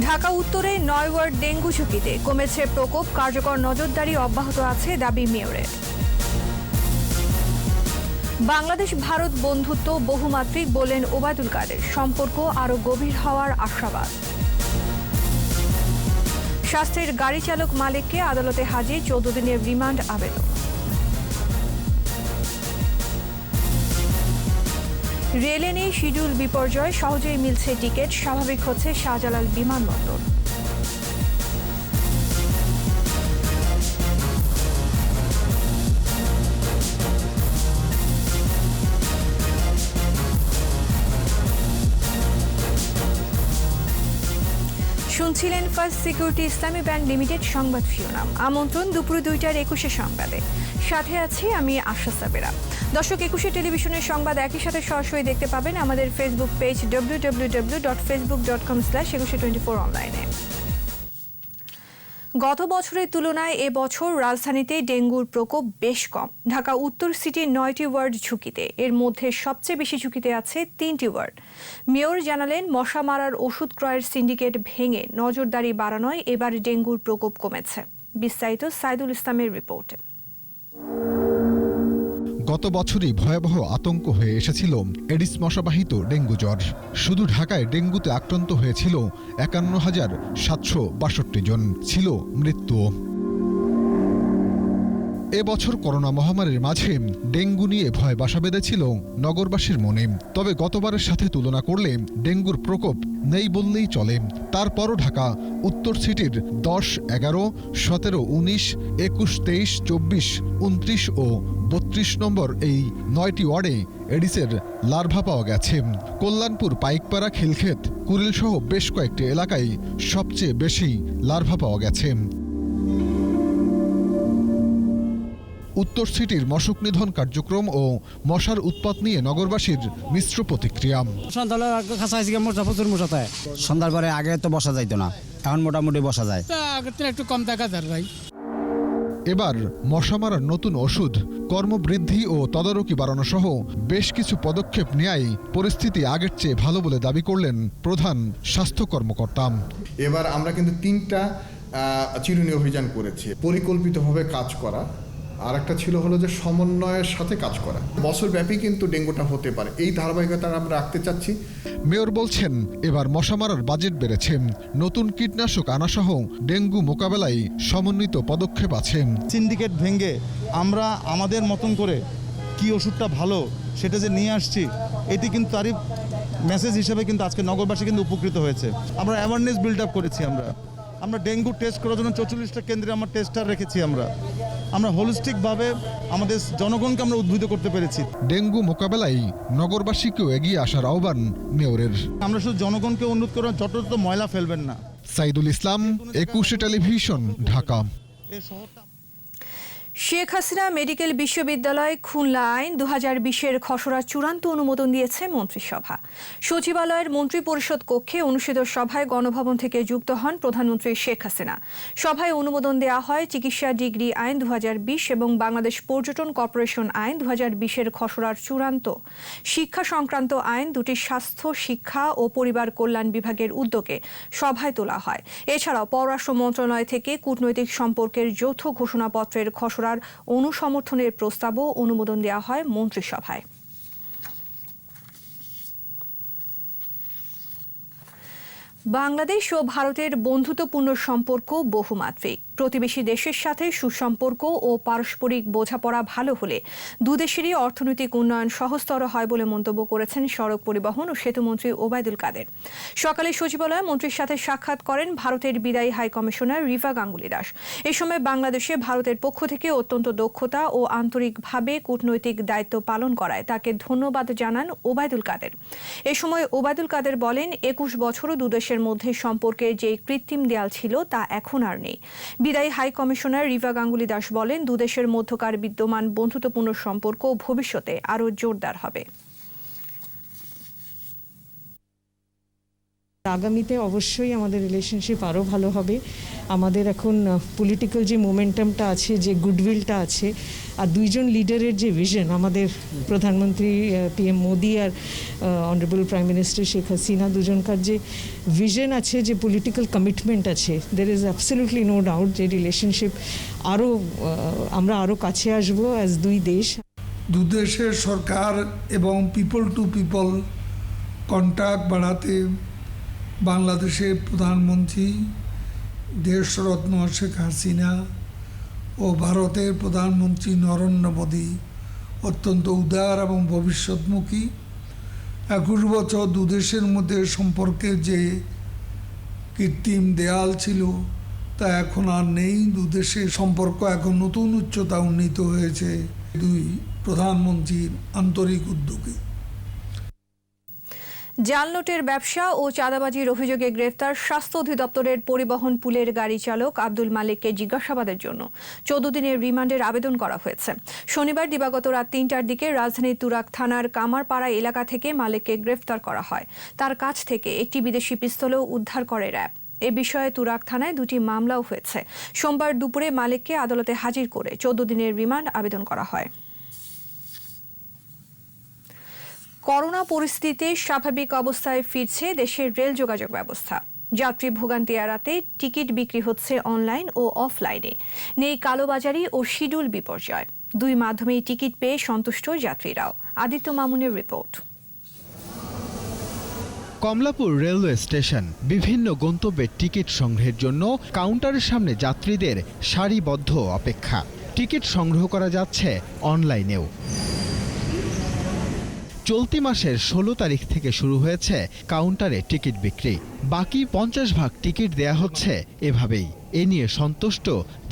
ঢাকা উত্তরে ৯ word dengue ঝুঁকিতে, কমেছে প্রকোপ, কার্যকর নজরদারি অব্যাহত আছে দাবি মেয়রের। বাংলাদেশ ভারত বন্ধুত্ব বহুমাত্রিক বললেন ওবায়দুল কাদের, সম্পর্ক আরও গভীর হওয়ার আশাবাদ। শাস্ত্রের গাড়ি চালক মালিককে আদালতে হাজির, ১৪ দিনের রিমান্ড আবেদন। রেলে নেই শিডিউল বিপর্যয়, সহজেই মিলছে টিকিট, স্বাভাবিক হচ্ছে শাহজালাল বিমানবন্দর। শুনছিলেন ফার্স্ট সিকিউরিটি ইসলামী ব্যাংক লিমিটেড সংবাদ শিরোনাম। আমন্ত্রণ দুপুর ২টার ২১ সংবাদে, সাথে আছি আমি আশা সাবেরা। দর্শক, ২১ টেলিভিশনের সংবাদ একই সাথে সরাসরি দেখতে পাবেন আমাদের ফেসবুক পেজ www.facebook.com/2124 অনলাইনে। গত বছরের তুলনায় এবছর রাজধানীতে ডেঙ্গুর প্রকোপ বেশ কম। ঢাকা উত্তর সিটির ৯টি ওয়ার্ড ঝুঁকিতে, এর মধ্যে সবচেয়ে বেশি ঝুঁকিতে আছে ৩টি ওয়ার্ড। মেয়র জানালেন, মশা মারার ওষুধ ক্রয়ের সিন্ডিকেট ভেঙে নজরদারি বাড়ানোয় এবার ডেঙ্গুর প্রকোপ কমেছে। বিস্তারিত সাইদুল ইসলামের রিপোর্টে। গত বছরই ভয়াবহ আতঙ্ক হয়ে এসেছিল এডিস মশাবাহিত ডেঙ্গু জ্বর। শুধু ঢাকায় ডেঙ্গুতে আক্রান্ত হয়েছিল ৫১,৭৬২ জন, ছিল মৃত্যু। এবছর করোনা মহামারীর মাঝে ডেঙ্গু নিয়ে ভয় বাসা বেঁধেছিল নগরবাসীর মনে। তবে গতবারের সাথে তুলনা করলে ডেঙ্গুর প্রকোপ নেই বললেই চলে। তারপরও ঢাকা উত্তর সিটির ১০, ১১, ১৭, ১৯, ২১, ২৩, ২৪, ২৯ ও ৩২ নম্বর এই ৯টি ওয়ার্ডে এডিসের লার্ভা পাওয়া গেছে। কল্যাণপুর, পাইকপাড়া, খিলক্ষেত, কুড়িলসহ বেশ কয়েকটি এলাকায় সবচেয়ে বেশি লার্ভা পাওয়া গেছে। উত্তর সিটির মশক নিধন কার্যক্রম ও মশার উৎপাত নিয়ে নগরবাসীর মিশ্র প্রতিক্রিয়া। সন্ধ্যার পরে আগে তো বসা যাইতো না, এখন মোটামুটি বসা যায়, একটু কম দেখা যায় ভাই। এবার মশা মারার নতুন ওষুধ, কর্মবৃদ্ধি ও তদারকি বাড়ানো সহ বেশ কিছু পদক্ষেপ নেয়াই পরিস্থিতি আগের চেয়ে ভালো বলে দাবি করলেন প্রধান স্বাস্থ্য কর্মকর্তা। এবার আমরা কিন্তু ৩টা চিরুনি অভিযান করেছি। পরিকল্পিতভাবে কাজ করা, আর একটা ছিল হলো যে সমন্বয়ের সাথে কাজ করা। বছরব্যাপী কিন্তু ডেঙ্গুটা হতে পারে, এই ধারাবাহিকতা আমরা রাখতে চাচ্ছি। মেয়র বলছেন, এবার মশা মারার বাজেট বেড়েছে, নতুন কীটনাশক আনাসহ ডেঙ্গু মোকাবেলায় সমন্বিত পদক্ষেপ আছে। সিন্ডিকেট ভেঙে আমরা আমাদের মতন করে কি ওষুধটা ভালো সেটা যে নিয়ে আসছি, এটি কিন্তু তারই মেসেজ হিসেবে কিন্তু আজকে নগরবাসী কিন্তু উপকৃত হয়েছে। আমরা অ্যাওয়ারনেস বিল্ড আপ করেছি। আমরা ডেঙ্গু টেস্ট করার জন্য ৪৪টা কেন্দ্রে আমরা টেস্টার রেখেছি। আমরা হোলিস্টিকভাবে আমাদের জনগণকে আমরা উদ্বুদ্ধ করতে পেরেছি। ডেঙ্গু মোকাবেলায় নগরবাসীকেও এগিয়ে আসার আহ্বান মেয়রের। আমরা শুধু জনগণকে অনুরোধ করব, যত ময়লা ফেলবেন না। সাইদুল ইসলাম, ২১ টেলিভিশন, ঢাকা। শেখ হাসিনা মেডিকেল বিশ্ববিদ্যালয় খুলনা আইন ২০২০-এর খসড়া চূড়ান্ত অনুমোদন দিয়েছে মন্ত্রিসভা। সচিবালয়ের মন্ত্রিপরিষদ কক্ষে অনুষ্ঠিত সভায় গণভবন থেকে যুক্ত হন প্রধানমন্ত্রী শেখ হাসিনা। সভায় অনুমোদন দেওয়া হয় চিকিৎসা ডিগ্রি আইন ২০২০ এবং বাংলাদেশ পর্যটন কর্পোরেশন আইন ২০২০-এর খসড়ার চূড়ান্ত। শিক্ষা সংক্রান্ত আইন দুটি স্বাস্থ্য, শিক্ষা ও পরিবার কল্যাণ বিভাগের উদ্যোগে সভায় তোলা হয়। এছাড়াও পররাষ্ট্র মন্ত্রণালয় থেকে কূটনৈতিক সম্পর্কের যৌথ ঘোষণাপত্রের খসড়ার অনুসমর্থনের প্রস্তাবও অনুমোদন দেওয়া হয় মন্ত্রিসভায়। বাংলাদেশ ও ভারতের বন্ধুত্বপূর্ণ সম্পর্ক বহুমাত্রিক। প্রতিবেশী দেশের সাথে সুসম্পর্ক ও পারস্পরিক বোঝাপড়া ভালো হলে দুদেশেরই অর্থনৈতিক উন্নয়ন সহজতর হয় বলে মন্তব্য করেছেন সড়ক পরিবহন ও সেতুমন্ত্রী ওবায়দুল কাদের। সকালে সচিবালয়ে মন্ত্রীর সাথে সাক্ষাৎ করেন ভারতের বিদায়ী হাই কমিশনার রিভা গাঙ্গুলি দাস। এ সময় বাংলাদেশে ভারতের পক্ষ থেকে অত্যন্ত দক্ষতা ও আন্তরিকভাবে কূটনৈতিক দায়িত্ব পালন করায় তাকে ধন্যবাদ জানান ওবায়দুল কাদের। এ সময় ওবায়দুল কাদের বলেন, ২১ বছরও দুদেশের মধ্যে সম্পর্কের যে কৃত্রিম দেয়াল ছিল তা এখন আর নেই। বিদায়ী হাই কমিশনার রিভা গাঙ্গুলি দাস বলেন, দুদেশের মধ্যকার বিদ্যমান বন্ধুত্বপূর্ণ সম্পর্ক ভবিষ্যতে আরও জোরদার হবে। আগামীতে অবশ্যই আমাদের রিলেশনশিপ আরও ভালো হবে। আমাদের এখন পলিটিক্যাল যে মোমেন্টামটা আছে, যে গুডউইলটা আছে, আর দুইজন লিডারের যে ভিশন, আমাদের প্রধানমন্ত্রী PM মোদি আর honourable prime minister Sheikh Hasina, দুজনকার যে ভিশন আছে, যে পলিটিক্যাল কমিটমেন্ট আছে, there is absolutely no doubt যে রিলেশনশিপ আমরা আরও কাছে আসবো অ্যাজ দুই দেশ। দুদেশের সরকার এবং পিপল টু পিপল কন্ট্যাক্ট বাড়াতে বাংলাদেশের প্রধানমন্ত্রী দেশরত্ন শেখ হাসিনা ও ভারতের প্রধানমন্ত্রী নরেন্দ্র মোদী অত্যন্ত উদার এবং ভবিষ্যৎমুখী। 21 বছর দুদেশের মধ্যে সম্পর্কের যে কৃত্রিম দেয়াল ছিল তা এখন আর নেই। দুদেশের সম্পর্ক এখন নতুন উচ্চতা উন্নীত হয়েছে দুই প্রধানমন্ত্রীর আন্তরিক উদ্যোগে। জাল নোটের ব্যবসা ও চাঁদাবাজির অভিযোগে গ্রেফতার স্বাস্থ্য অধিদপ্তরের পরিবহন পুলের গাড়ি চালক আব্দুল মালিককে জিজ্ঞাসাবাদের জন্য 14 দিনের রিমান্ডের আবেদন করা হয়েছে। শনিবার দিবাগত রাত 3টার দিকে রাজধানীর তুরাগ থানার কামারপাড়া এলাকা থেকে মালিককে গ্রেফতার করা হয়। তার কাছ থেকে একটি বিদেশি পিস্তলও উদ্ধার করে র্যাব। এ বিষয়ে তুরাগ থানায় 2টি মামলাও হয়েছে। সোমবার দুপুরে মালিককে আদালতে হাজির করে 14 দিনের রিমান্ড আবেদন করা হয়। করোনা পরিস্থিতিতে স্বাভাবিক অবস্থায় ফিরছে দেশের রেল যোগাযোগ ব্যবস্থা। যাত্রী ভোগান্তি এড়াতে টিকিট বিক্রি হচ্ছে অনলাইন ও অফলাইনে। নেই কালোবাজারি ও শিডিউল বিপর্যয়। দুই মাধ্যমেই টিকিট পেয়ে সন্তুষ্ট যাত্রীরাও। আদিত্য মামুনের রিপোর্ট। Kamalapur railway station. বিভিন্ন গন্তব্যের টিকিট সংগ্রহের জন্য কাউন্টারের সামনে যাত্রীদের সারিবদ্ধ অপেক্ষা। টিকিট সংগ্রহ করা যাচ্ছে অনলাইনেও। চলতি মাসের 16 তারিখ থেকে শুরু হয়েছে কাউন্টারে টিকিট বিক্রি। বাকি 50 ভাগ টিকিট দেয়া হচ্ছে এভাবেই। এ নিয়ে সন্তুষ্ট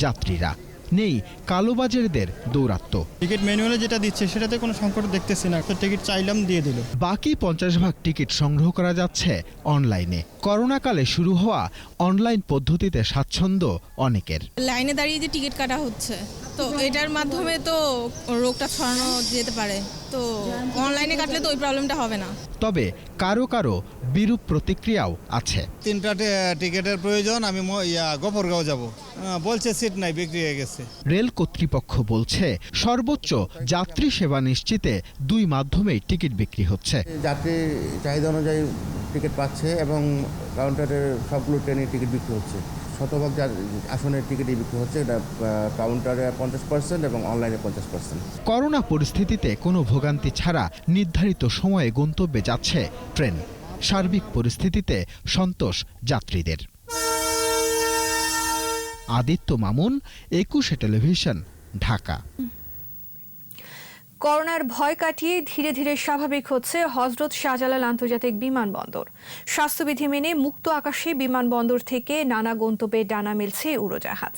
যাত্রীরা। নেই কালোবাজারিদের দৌরাত্ম্য। টিকিট ম্যানুয়ালে যেটা দিচ্ছে সেটাতে কোনো সংকট দেখতেছি না, তো টিকিট চাইলাম দিয়ে দিল। বাকি 50 ভাগ টিকিট সংগ্রহ করা যাচ্ছে অনলাইনে। করোনাকালে শুরু হওয়া অনলাইন পদ্ধতিতে স্বাচ্ছন্দ্য অনেকের। লাইনে দাঁড়িয়ে যে টিকিট কাটা হচ্ছে, তো এটার মাধ্যমে তো রোগটা ছড়ানো যেতে পারে, তো অনলাইনে কাটলে তো ওই প্রবলেমটা হবে না। তবে কারো কারো বিরূপ প্রতিক্রিয়াও আছে। 3টা টিকিটের প্রয়োজন, আমি গোপরগাঁও যাব, বলছে সিট নাই, বিক্রি হয়ে গেছে। রেল কর্তৃপক্ষ বলছে সর্বোচ্চ যাত্রী সেবা নিশ্চিতে দুই মাধ্যমেই টিকিট বিক্রি হচ্ছে। যাত্রী চাহিদা অনুযায়ী টিকিট পাচ্ছে এবং কাউন্টারের সবগুলো ট্রেনের টিকিট বিক্রি হচ্ছে। শতভাগ আসনের টিকিটই বিক্রি হচ্ছে, এটা কাউন্টারে 50% এবং অনলাইনে 50%। করোনা পরিস্থিতিতে কোনো ভোগান্তি ছাড়া নির্ধারিত সময়ে গন্তব্যে যাচ্ছে ট্রেন। সার্বিক পরিস্থিতিতে সন্তোষ যাত্রীদের। আদিত্য মামুন, 21 টেলিভিশন, ঢাকা। করোনার ভয় কাটিয়ে ধীরে ধীরে স্বাভাবিক হচ্ছে হযরত শাহজালাল আন্তর্জাতিক বিমানবন্দর। স্বাস্থ্যবিধি মেনে মুক্ত আকাশে বিমানবন্দর থেকে নানা গন্তব্যে ডানা মেলছে উড়োজাহাজ।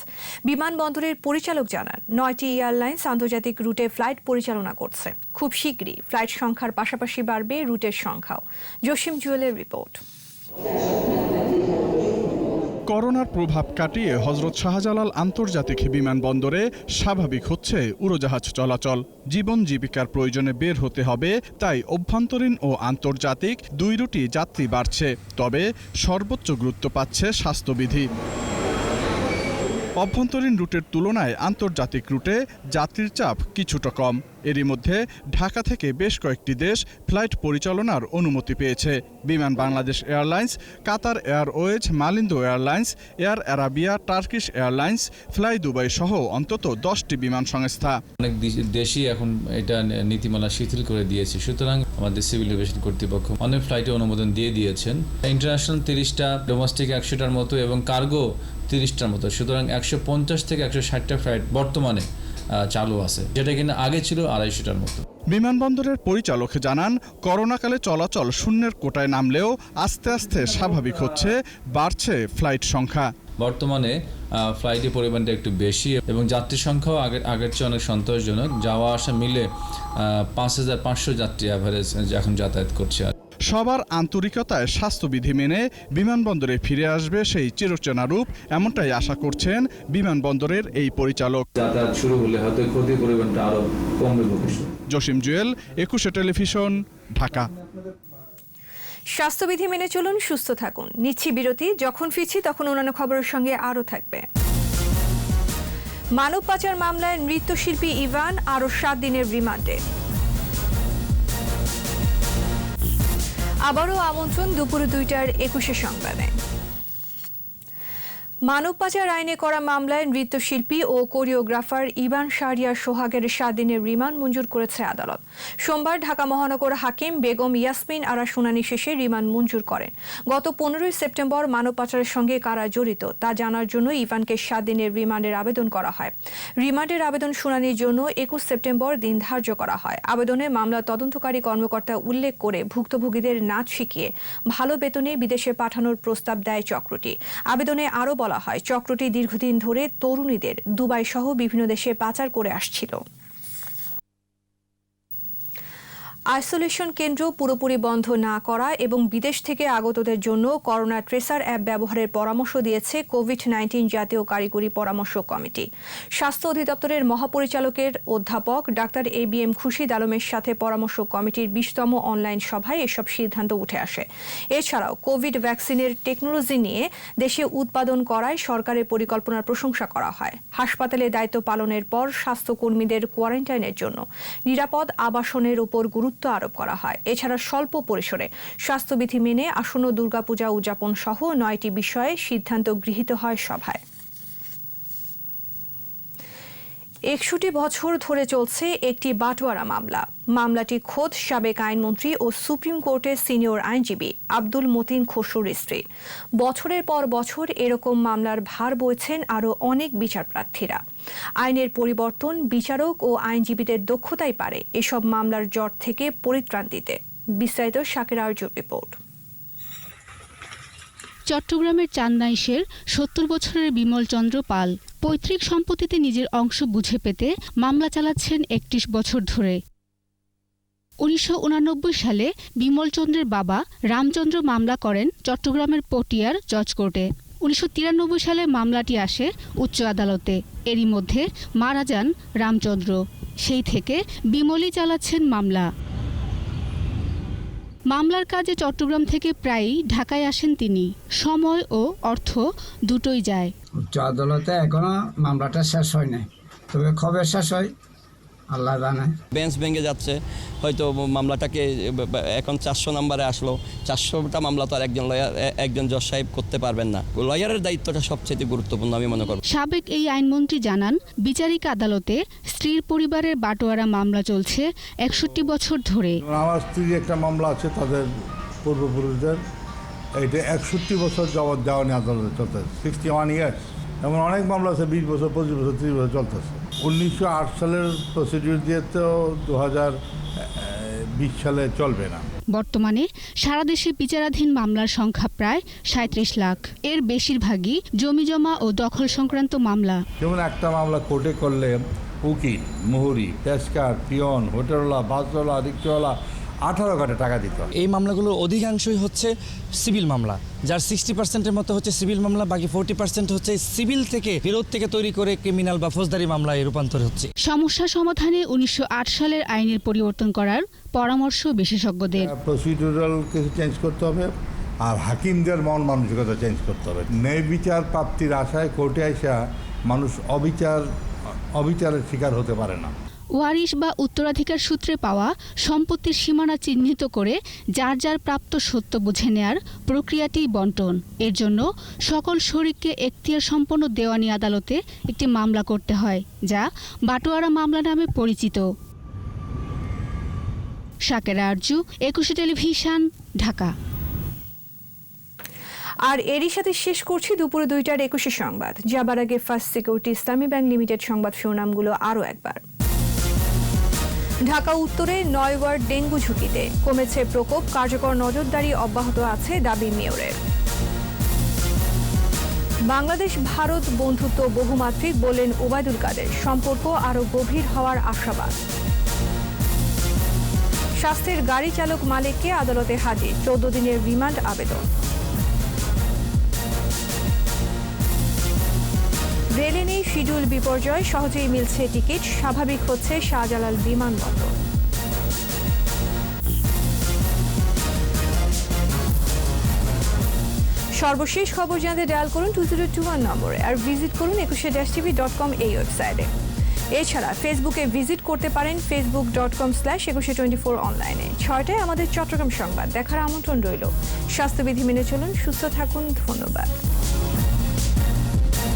বিমানবন্দরের পরিচালক জানান, 9টি এয়ারলাইন্স আন্তর্জাতিক রুটে ফ্লাইট পরিচালনা করছে। খুব শীঘ্রই ফ্লাইট সংখ্যার পাশাপাশি বাড়বে রুটের সংখ্যাও। জসিম জুয়েলের রিপোর্ট। করোনার প্রভাব কাটিয়ে হযরত শাহজালাল আন্তর্জাতিক বিমানবন্দরে স্বাভাবিক হচ্ছে উড়োজাহাজ চলাচল। জীবন জীবিকার প্রয়োজনে বের হতে হবে, তাই অভ্যন্তরীণ ও আন্তর্জাতিক দুই রুটই যাত্রী বাড়ছে। তবে সর্বোচ্চ গুরুত্ব পাচ্ছে স্বাস্থ্যবিধি। অভ্যন্তরীণ রুটের তুলনায় আন্তর্জাতিক রুটে যাত্রীর চাপ কিছুটা কম। এরই মধ্যে ঢাকা থেকে বেশ কয়েকটি দেশ ফ্লাইট পরিচালনার অনুমতি পেয়েছে। Biman Bangladesh airlines, Qatar airways, Malindo airlines, air Arabia, Turkish airlines, fly Dubai সহ অন্তত 10টি বিমান সংস্থা। অনেক দেশই এখন এটা নীতিমালা শিথিল করে দিয়েছে, সুতরাং আমাদের সিভিল এভিয়েশন কর্তৃপক্ষ অনেক ফ্লাইটে অনুমোদন দিয়ে দিয়েছেন। ইন্টারন্যাশনাল 30টা, ডোমেস্টিক 100টার মতো এবং কার্গো 30টার মতো। সুতরাং 150 থেকে 160টা ফ্লাইট বর্তমানে চালু আছে, যেটা কিনা আগে ছিল 250টার মতো। বিমানবন্দরের পরিচালক জানান, করোনাকালে চলাচল শূন্যের কোটায় নামলেও আস্তে আস্তে স্বাভাবিক হচ্ছে, বাড়ছে ফ্লাইট সংখ্যা। বর্তমানে ফ্লাইটের পরিমাণটা একটু বেশি এবং যাত্রী সংখ্যাও আগের চেয়ে অনেক সন্তোষজনক। যাওয়া আসা মিলে 5500 যাত্রী অ্যাভারেজ এখন যাতায়াত করছে। সবার আন্তরিকতায় স্বাস্থ্যবিধি মেনে বিমানবন্দরে ফিরে আসবে সেই চিরচেনা রূপ, এমনটাই আশা করছেন বিমানবন্দরের এই পরিচালক। যাতায়াত শুরু হলে হয়তো ক্ষতির পরিমাণটা আরো কমবে ভবিষ্যতে। জসিম জুয়েল, 21 টেলিভিশন, ঢাকা। স্বাস্থ্যবিধি মেনে চলুন, সুস্থ থাকুন। নিচ্ছি বিরতি, যখন ফিরছি তখন অন্যান্য খবরের সঙ্গে আরও থাকবে। মানব পাচার মামলায় নৃত্যশিল্পী ইভান আরও 7 দিনের রিমান্ডে। আবারও আমন্ত্রণ দুপুর 2টার 21 সংবাদে। মানব পাচার আইনে করা মামলায় নৃত্যশিল্পী ও কোরিওগ্রাফার ইভান শাহরিয়ার সোহাগের 7 দিনের রিমান্ড মঞ্জুর করেছে আদালত। সোমবার ঢাকা মহানগর হাকিম বেগম ইয়াসমিন আরা শুনানি শেষে রিমান্ড মঞ্জুর করেন। গত 15 সেপ্টেম্বর মানব পাচারের সঙ্গে কারা জড়িত তা জানার জন্য ইভানকে 7 দিনের রিমান্ডের আবেদন করা হয়। রিমান্ডের আবেদন শুনানির জন্য 21 সেপ্টেম্বর দিন ধার্য করা হয়। আবেদনে মামলা তদন্তকারী কর্মকর্তা উল্লেখ করে ভুক্তভোগীদের নাচ শিখিয়ে ভালো বেতনে বিদেশে পাঠানোর প্রস্তাব দেয় চক্রটি। আবেদনে আরও বলা হয়, চক্রটি দীর্ঘদিন ধরে তরুণীদের দুবাই সহ বিভিন্ন দেশে পাচার করে আসছিল। আইসোলেশন কেন্দ্র পুরোপুরি বন্ধ না করা এবং বিদেশ থেকে আগতদের জন্য করোনা ট্রেসার অ্যাপ ব্যবহারের পরামর্শ দিয়েছে কোভিড-19 জাতীয় কারিগরি পরামর্শ কমিটি। স্বাস্থ্য অধিদপ্তরের মহাপরিচালকের অধ্যাপক ডাক্তার ABM খুরশিদ আলমের সাথে পরামর্শ কমিটির 20তম অনলাইন সভায় এসব সিদ্ধান্ত উঠে আসে। এছাড়াও কোভিড ভ্যাকসিনের টেকনোলজি নিয়ে দেশে উৎপাদন করায় সরকারের পরিকল্পনার প্রশংসা করা হয়। হাসপাতালে দায়িত্ব পালনের পর স্বাস্থ্যকর্মীদের কোয়ারেন্টাইনের জন্য নিরাপদ আবাসনের উপর গুরুত্ব আরোপ করা হয়। এছাড়া স্বল্প পরিসরে স্বাস্থ্যবিধি মেনে আসন্ন দুর্গাপূজা উদযাপন সহ 9টি বিষয়ে সিদ্ধান্ত গৃহীত হয় সভায়। 61 বছর ধরে চলছে একটি বাটোয়ারা মামলা। মামলাটি খোদ সাবেক আইনমন্ত্রী ও সুপ্রিম কোর্টের সিনিয়র আইনজীবী আব্দুল মতিন খসরুর স্ত্রী। বছরের পর বছর এরকম মামলার ভার বইছেন আরও অনেক বিচারপ্রার্থীরা। আইনের পরিবর্তন, বিচারক ও আইনজীবীদের দক্ষতাই পারে এসব মামলার জট থেকে পরিত্রাণ দিতে। বিস্তারিত শাকির আরজুর রিপোর্ট। চট্টগ্রামের চান্দাইশের 70 বছরের বিমল চন্দ্র পাল পৈতৃক সম্পত্তিতে নিজের অংশ বুঝে পেতে মামলা চালাচ্ছেন 31 বছর ধরে। 1989 সালে বিমল চন্দ্রের বাবা রামচন্দ্র মামলা করেন চট্টগ্রামের পটিয়ার জজ কোর্টে। 1993 সালে মামলাটি আসে উচ্চ আদালতে। এরই মধ্যে মারা যান রামচন্দ্র। সেই থেকে বিমলই চালাচ্ছেন মামলা। মামলার কাজে চট্টগ্রাম থেকে প্রায়ই ঢাকায় আসেন তিনি। সময় ও অর্থ দুটোই যায়। উচ্চ আদালতে এখনো মামলাটা শেষ হয় নাই, তবে কবে শেষ হয় আল্লাহ জানে। বেঞ্চ ভেঙে যাচ্ছে, হয়তো মামলাটাকে এখন 400 নম্বরে আসলো। 400টা মামলা তো আর একজন জজ সাহেব করতে পারবেন না। লয়ারের দায়িত্বটা সবচেয়ে গুরুত্বপূর্ণ আমি মনে করব। সাবেক এই আইনমন্ত্রী জানান, বিচারিক আদালতে স্ত্রীর পরিবারের বাটোয়ারা মামলা চলছে 61 বছর ধরে। আমার স্ত্রীর একটা মামলা আছে তাদের পূর্বপুরুষদের, এইটা 61 বছর জবাব দেওয়া নিয়ে আদালতে চলতেছে, 61 ইয়ার্স। এমন অনেক মামলা আছে 20 বছর, 25 বছর, 30 বছর চলতেছে। 1908 সালের প্রসিডিউর দিয়ে তো 2020 সালে চলবে না। বর্তমানে সারা দেশে বিচারাধীন মামলার সংখ্যা প্রায় 37 লাখ। এর বেশিরভাগই জমিজমা ও দখল সংক্রান্ত মামলা। যেমন একটা মামলা কোর্টে করলে উকিল, মুহুরি, পেশকার, পিয়ন, হোটেলওয়ালা, বাসওয়ালা, রিক্সাওয়ালা 18 ঘন্টা টাকা দিত। এই মামলাগুলোর অধিকাংশই হচ্ছে সিভিল মামলা, যার 60%-এর মতো হচ্ছে সিভিল মামলা, বাকি 40% হচ্ছে সিভিল থেকে বিরোধ থেকে তৈরি করে ক্রিমিনাল বা ফৌজদারি মামলায় রূপান্তর হচ্ছে। সমস্যা সমাধানে 1908 সালের আইনের পরিবর্তন করার পরামর্শ বিশেষজ্ঞদের। প্রসিডিউরাল কিছু চেঞ্জ করতে হবে, আর হাকিমদের মন মানসিকতা চেঞ্জ করতে হবে। ন্যায় বিচার প্রাপ্তির আশায় কোর্টে আসা মানুষ অবিচারের শিকার হতে পারে না। ওয়ারিশ বা উত্তরাধিকার সূত্রে পাওয়া সম্পত্তির সীমানা চিহ্নিত করে যার যার প্রাপ্ত সত্য বুঝে নেয়ার প্রক্রিয়াটি বন্টন। এর জন্য সকল শরিককে এখতিয়ার সম্পন্ন দেওয়ানি আদালতে একটি মামলা করতে হয়, যা বাটোয়ারা মামলা নামে পরিচিত। শাকেরা আরজু, 21 টেলিভিশন, ঢাকা। আর এরই সাথে শেষ করছি দুপুর 2টার 21 সংবাদ। যাবার আগে ফার্স্ট সিকিউরিটি ইসলামী ব্যাংক লিমিটেড সংবাদ শিরোনামগুলো আরও একবার। ঢাকা উত্তরে 9 ওয়ার্ড ডেঙ্গু ঝুঁকিতে, কমেছে প্রকোপ, কার্যকর নজরদারি অব্যাহত আছে দাবি মেয়রের। বাংলাদেশ ভারত বন্ধুত্ব বহুমাত্রিক বললেন ওবায়দুল কাদের, সম্পর্ক আরও গভীর হওয়ার আশাবাদ। স্বাস্থ্যের গাড়ি চালক মালিককে আদালতে হাজির, 14 দিনের রিমান্ড আবেদন। রেলে নেই শিডিউল বিপর্যয়, সহজেই মিলছে টিকিট, স্বাভাবিক হচ্ছে শাহজালাল বিমানবন্দর। সর্বশেষ খবর জানতে ডায়াল করুন 2021 নম্বরে আর ভিজিট করুন 21-tv.com এই ওয়েবসাইটে। এছাড়া ফেসবুকে ভিজিট করতে পারেন facebook.com/2124 অনলাইনে। 6টায় আমাদের চট্টগ্রাম সংবাদ দেখার আমন্ত্রণ রইল। স্বাস্থ্যবিধি মেনে চলুন, সুস্থ থাকুন, ধন্যবাদ।